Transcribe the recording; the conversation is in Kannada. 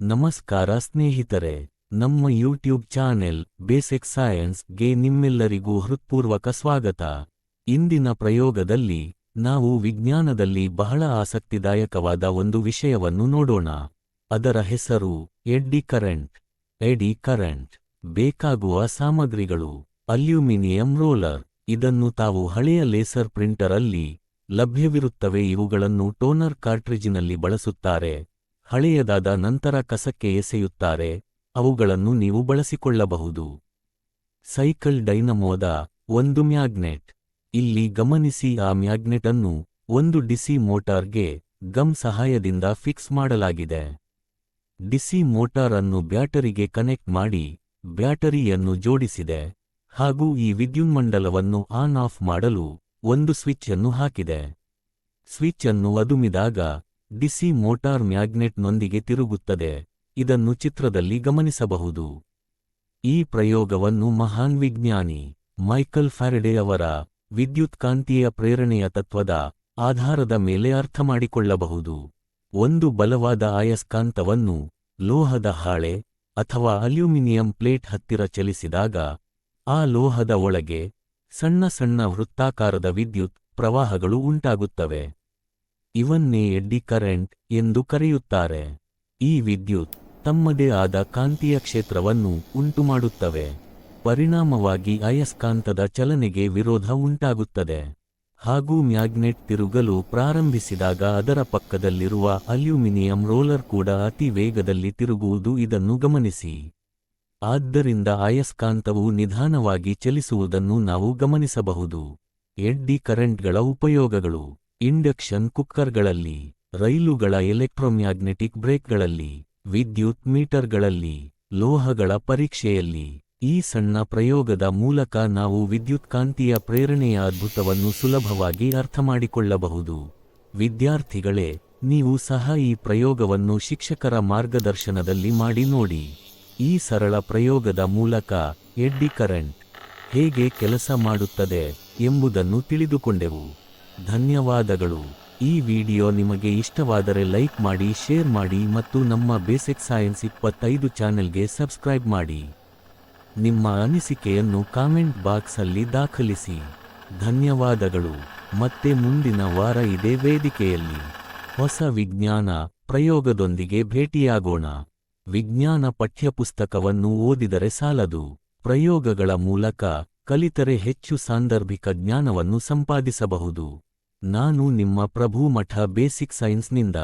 ನಮಸ್ಕಾರ ಸ್ನೇಹಿತರೆ, ನಮ್ಮ ಯೂಟ್ಯೂಬ್ ಚಾನೆಲ್ ಬೇಸಿಕ್ ಸೈನ್ಸ್ಗೆ ನಿಮ್ಮೆಲ್ಲರಿಗೂ ಹೃತ್ಪೂರ್ವಕ ಸ್ವಾಗತ. ಇಂದಿನ ಪ್ರಯೋಗದಲ್ಲಿ ನಾವು ವಿಜ್ಞಾನದಲ್ಲಿ ಬಹಳ ಆಸಕ್ತಿದಾಯಕವಾದ ಒಂದು ವಿಷಯವನ್ನು ನೋಡೋಣ. ಅದರ ಹೆಸರು ಎಡ್ಡಿ ಕರೆಂಟ್. ಎಡಿ ಕರೆಂಟ್ ಬೇಕಾಗುವ ಸಾಮಗ್ರಿಗಳು: ಅಲ್ಯೂಮಿನಿಯಂ ರೋಲರ್. ಇದನ್ನು ತಾವು ಹಳೆಯ ಲೇಸರ್ ಪ್ರಿಂಟರ್ ಅಲ್ಲಿ ಲಭ್ಯವಿರುತ್ತವೆ. ಇವುಗಳನ್ನು ಟೋನರ್ ಕಾರ್ಟ್ರಿಜಿನಲ್ಲಿ ಬಳಸುತ್ತಾರೆ. ಹಳೆಯದಾದ ನಂತರ ಕಸಕ್ಕೆ ಎಸೆಯುತ್ತಾರೆ. ಅವುಗಳನ್ನು ನೀವು ಬಳಸಿಕೊಳ್ಳಬಹುದು. ಸೈಕಲ್ ಡೈನಮೋದ ಒಂದು ಮ್ಯಾಗ್ನೆಟ್. ಇಲ್ಲಿ ಗಮನಿಸಿ, ಆ ಮ್ಯಾಗ್ನೆಟ್ ಅನ್ನು ಒಂದು ಡಿಸಿ ಮೋಟಾರ್ಗೆ ಗಮ್ ಸಹಾಯದಿಂದ ಫಿಕ್ಸ್ ಮಾಡಲಾಗಿದೆ. ಡಿಸಿ ಮೋಟಾರ್ ಅನ್ನು ಬ್ಯಾಟರಿಗೆ ಕನೆಕ್ಟ್ ಮಾಡಿ ಬ್ಯಾಟರಿಯನ್ನು ಜೋಡಿಸಿದೆ ಹಾಗೂ ಈ ವಿದ್ಯುನ್ಮಂಡಲವನ್ನು ಆನ್ ಆಫ್ ಮಾಡಲು ಒಂದು ಸ್ವಿಚ್ ಅನ್ನು ಹಾಕಿದೆ. ಸ್ವಿಚ್ ಅನ್ನು ಅದುಮಿದಾಗ ಡಿಸಿ ಮೋಟಾರ್ ಮ್ಯಾಗ್ನೆಟ್ನೊಂದಿಗೆ ತಿರುಗುತ್ತದೆ. ಇದನ್ನು ಚಿತ್ರದಲ್ಲಿ ಗಮನಿಸಬಹುದು. ಈ ಪ್ರಯೋಗವನ್ನು ಮಹಾನ್ ವಿಜ್ಞಾನಿ ಮೈಕಲ್ ಫ್ಯಾರಡೆ ಅವರ ವಿದ್ಯುತ್ಕಾಂತೀಯ ಪ್ರೇರಣೆಯ ತತ್ವದ ಆಧಾರದ ಮೇಲೆ ಅರ್ಥಮಾಡಿಕೊಳ್ಳಬಹುದು. ಒಂದು ಬಲವಾದ ಅಯಸ್ಕಾಂತವನ್ನು ಲೋಹದ ಹಾಳೆ ಅಥವಾ ಅಲ್ಯೂಮಿನಿಯಂ ಪ್ಲೇಟ್ ಹತ್ತಿರ ಚಲಿಸಿದಾಗ ಆ ಲೋಹದ ಒಳಗೆ ಸಣ್ಣ ಸಣ್ಣ ವೃತ್ತಾಕಾರದ ವಿದ್ಯುತ್ ಪ್ರವಾಹಗಳು ಉಂಟಾಗುತ್ತವೆ. ಇವನ್ನೇ ಎಡ್ಡಿ ಕರೆಂಟ್ ಎಂದು ಕರೆಯುತ್ತಾರೆ. ಈ ವಿದ್ಯುತ್ ತಮ್ಮದೇ ಆದ ಕಾಂತೀಯ ಕ್ಷೇತ್ರವನ್ನು ಉಂಟುಮಾಡುತ್ತವೆ. ಪರಿಣಾಮವಾಗಿ ಅಯಸ್ಕಾಂತದ ಚಲನೆಗೆ ವಿರೋಧ ಉಂಟಾಗುತ್ತದೆ ಹಾಗೂ ಮ್ಯಾಗ್ನೆಟ್ ತಿರುಗಲು ಪ್ರಾರಂಭಿಸಿದಾಗ ಅದರ ಪಕ್ಕದಲ್ಲಿರುವ ಅಲ್ಯೂಮಿನಿಯಂ ರೋಲರ್ ಕೂಡ ಅತಿ ವೇಗದಲ್ಲಿ ತಿರುಗುವುದು. ಇದನ್ನು ಗಮನಿಸಿ. ಆದ್ದರಿಂದ ಅಯಸ್ಕಾಂತವು ನಿಧಾನವಾಗಿ ಚಲಿಸುವುದನ್ನು ನಾವು ಗಮನಿಸಬಹುದು. ಎಡ್ಡಿ ಕರೆಂಟ್ಗಳ ಉಪಯೋಗಗಳು: ಇಂಡಕ್ಷನ್ ಕುಕ್ಕರ್ಗಳಲ್ಲಿ, ರೈಲುಗಳ ಎಲೆಕ್ಟ್ರೋಮ್ಯಾಗ್ನೆಟಿಕ್ ಬ್ರೇಕ್ಗಳಲ್ಲಿ, ವಿದ್ಯುತ್ ಮೀಟರ್ಗಳಲ್ಲಿ, ಲೋಹಗಳ ಪರೀಕ್ಷೆಯಲ್ಲಿ. ಈ ಸಣ್ಣ ಪ್ರಯೋಗದ ಮೂಲಕ ನಾವು ವಿದ್ಯುತ್ಕಾಂತೀಯ ಪ್ರೇರಣೆಯ ಅದ್ಭುತವನ್ನು ಸುಲಭವಾಗಿ ಅರ್ಥಮಾಡಿಕೊಳ್ಳಬಹುದು. ವಿದ್ಯಾರ್ಥಿಗಳೇ, ನೀವು ಸಹ ಈ ಪ್ರಯೋಗವನ್ನು ಶಿಕ್ಷಕರ ಮಾರ್ಗದರ್ಶನದಲ್ಲಿ ಮಾಡಿ ನೋಡಿ. ಈ ಸರಳ ಪ್ರಯೋಗದ ಮೂಲಕ ಎಡ್ಡಿ ಕರೆಂಟ್ ಹೇಗೆ ಕೆಲಸ ಮಾಡುತ್ತದೆ ಎಂಬುದನ್ನು ತಿಳಿದುಕೊಂಡೆವು. ಧನ್ಯವಾದಗಳು. ಈ ವಿಡಿಯೋ ನಿಮಗೆ ಇಷ್ಟವಾದರೆ ಲೈಕ್ ಮಾಡಿ, ಶೇರ್ ಮಾಡಿ ಮತ್ತು ನಮ್ಮ ಬೇಸಿಕ್ ಸೈನ್ಸ್ 25 ಚಾನೆಲ್ಗೆ ಸಬ್ಸ್ಕ್ರೈಬ್ ಮಾಡಿ. ನಿಮ್ಮ ಅನಿಸಿಕೆಯನ್ನು ಕಾಮೆಂಟ್ ಬಾಕ್ಸ್ ಅಲ್ಲಿ ದಾಖಲಿಸಿ. ಧನ್ಯವಾದಗಳು. ಮತ್ತೆ ಮುಂದಿನ ವಾರ ಇದೇ ವೇದಿಕೆಯಲ್ಲಿ ಹೊಸ ವಿಜ್ಞಾನ ಪ್ರಯೋಗದೊಂದಿಗೆ ಭೇಟಿಯಾಗೋಣ. ವಿಜ್ಞಾನ ಪಠ್ಯಪುಸ್ತಕವನ್ನು ಓದಿದರೆ ಸಾಲದು. ಪ್ರಯೋಗಗಳ ಮೂಲಕ ಕಲಿತರೆ ಹೆಚ್ಚು ಸಾಂದರ್ಭಿಕ ಜ್ಞಾನವನ್ನು ಸಂಪಾದಿಸಬಹುದು. ನಾನು ನಿಮ್ಮ ಪ್ರಭು ಮಠ ಬೇಸಿಕ್ ಸೈನ್ಸ್ನಿಂದ